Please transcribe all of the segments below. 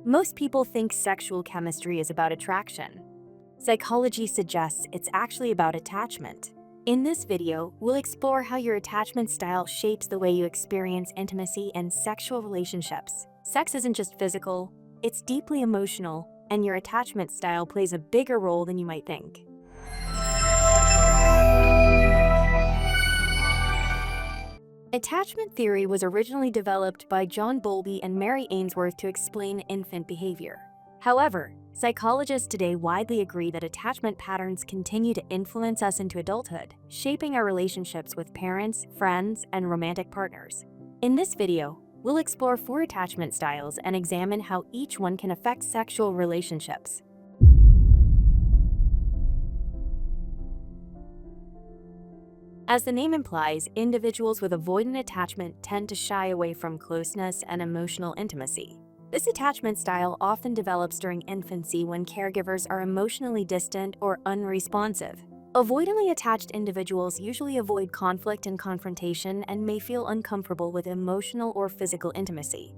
Most people think sexual chemistry is about attraction. Psychology suggests it's actually about attachment. In this video, we'll explore how your attachment style shapes the way you experience intimacy and sexual relationships. Sex isn't just physical, it's deeply emotional, and your attachment style plays a bigger role than you might think. Attachment theory was originally developed by John Bowlby and Mary Ainsworth to explain infant behavior. However, psychologists today widely agree that attachment patterns continue to influence us into adulthood, shaping our relationships with parents, friends, and romantic partners. In this video, we'll explore 4 attachment styles and examine how each one can affect sexual relationships. As the name implies, individuals with avoidant attachment tend to shy away from closeness and emotional intimacy. This attachment style often develops during infancy when caregivers are emotionally distant or unresponsive. Avoidantly attached individuals usually avoid conflict and confrontation and may feel uncomfortable with emotional or physical intimacy.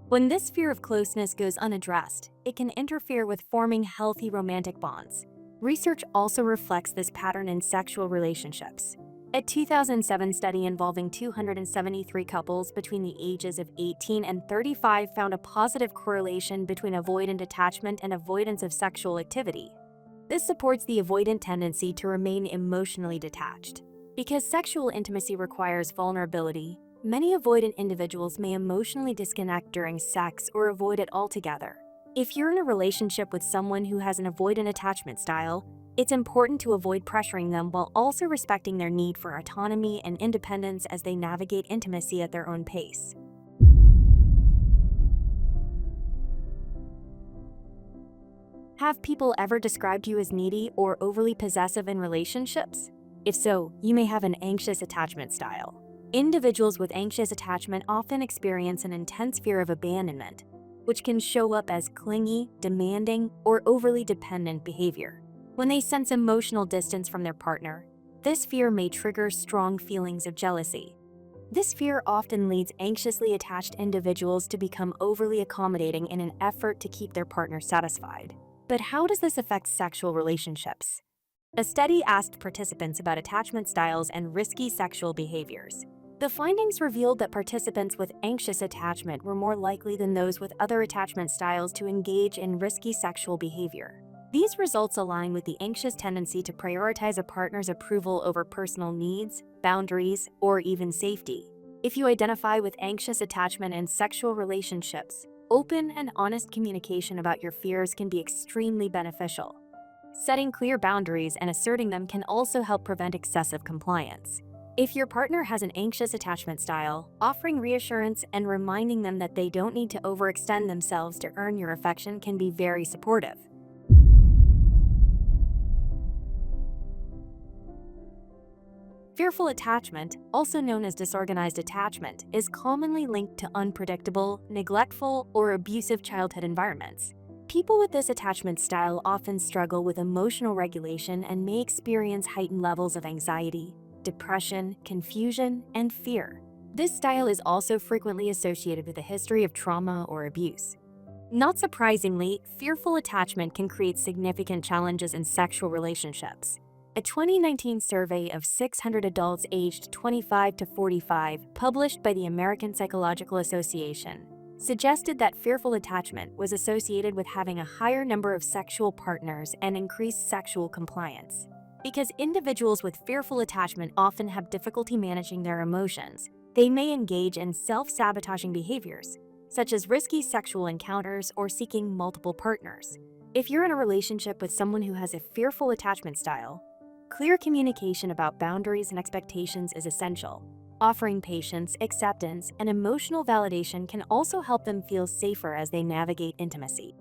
When this fear of closeness goes unaddressed, it can interfere with forming healthy romantic bonds. Research also reflects this pattern in sexual relationships. A 2007 study involving 273 couples between the ages of 18 and 35 found a positive correlation between avoidant attachment and avoidance of sexual activity. This supports the avoidant tendency to remain emotionally detached. Because sexual intimacy requires vulnerability, many avoidant individuals may emotionally disconnect during sex or avoid it altogether. If you're in a relationship with someone who has an avoidant attachment style, it's important to avoid pressuring them while also respecting their need for autonomy and independence as they navigate intimacy at their own pace. Have people ever described you as needy or overly possessive in relationships? If so, you may have an anxious attachment style. Individuals with anxious attachment often experience an intense fear of abandonment, which can show up as clingy, demanding, or overly dependent behavior. When they sense emotional distance from their partner, this fear may trigger strong feelings of jealousy. This fear often leads anxiously attached individuals to become overly accommodating in an effort to keep their partner satisfied. But how does this affect sexual relationships? A study asked participants about attachment styles and risky sexual behaviors. The findings revealed that participants with anxious attachment were more likely than those with other attachment styles to engage in risky sexual behavior. These results align with the anxious tendency to prioritize a partner's approval over personal needs, boundaries, or even safety. If you identify with anxious attachment in sexual relationships, open and honest communication about your fears can be extremely beneficial. Setting clear boundaries and asserting them can also help prevent excessive compliance. If your partner has an anxious attachment style, offering reassurance and reminding them that they don't need to overextend themselves to earn your affection can be very supportive. Fearful attachment, also known as disorganized attachment, is commonly linked to unpredictable, neglectful, or abusive childhood environments. People with this attachment style often struggle with emotional regulation and may experience heightened levels of anxiety, depression, confusion, and fear. This style is also frequently associated with a history of trauma or abuse. Not surprisingly, fearful attachment can create significant challenges in sexual relationships. A 2019 survey of 600 adults aged 25 to 45, published by the American Psychological Association, suggested that fearful attachment was associated with having a higher number of sexual partners and increased sexual compliance. Because individuals with fearful attachment often have difficulty managing their emotions, they may engage in self-sabotaging behaviors, such as risky sexual encounters or seeking multiple partners. If you're in a relationship with someone who has a fearful attachment style, clear communication about boundaries and expectations is essential. Offering patience, acceptance, and emotional validation can also help them feel safer as they navigate intimacy.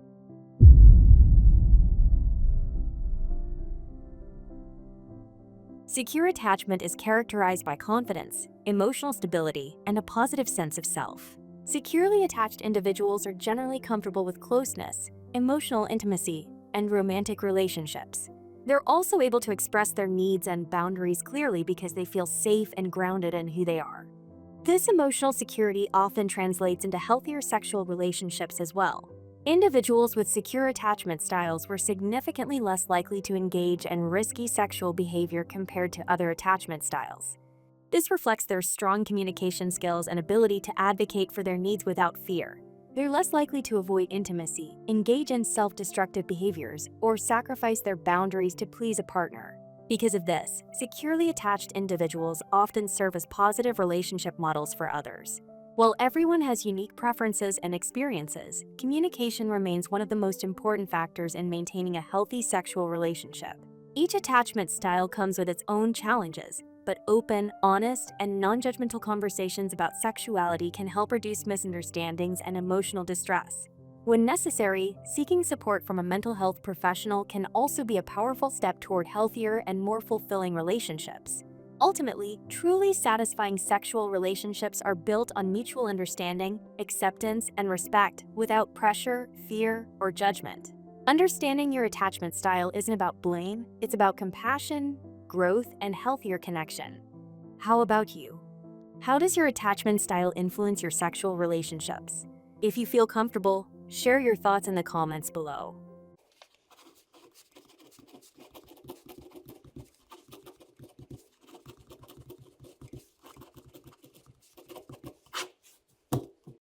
Secure attachment is characterized by confidence, emotional stability, and a positive sense of self. Securely attached individuals are generally comfortable with closeness, emotional intimacy, and romantic relationships. They're also able to express their needs and boundaries clearly because they feel safe and grounded in who they are. This emotional security often translates into healthier sexual relationships as well. Individuals with secure attachment styles were significantly less likely to engage in risky sexual behavior compared to other attachment styles. This reflects their strong communication skills and ability to advocate for their needs without fear. They're less likely to avoid intimacy, engage in self-destructive behaviors, or sacrifice their boundaries to please a partner. Because of this, securely attached individuals often serve as positive relationship models for others. While everyone has unique preferences and experiences, communication remains one of the most important factors in maintaining a healthy sexual relationship. Each attachment style comes with its own challenges, but open, honest, and non-judgmental conversations about sexuality can help reduce misunderstandings and emotional distress. When necessary, seeking support from a mental health professional can also be a powerful step toward healthier and more fulfilling relationships. Ultimately, truly satisfying sexual relationships are built on mutual understanding, acceptance, and respect without pressure, fear, or judgment. Understanding your attachment style isn't about blame, it's about compassion, growth, and healthier connection. How about you? How does your attachment style influence your sexual relationships? If you feel comfortable, share your thoughts in the comments below.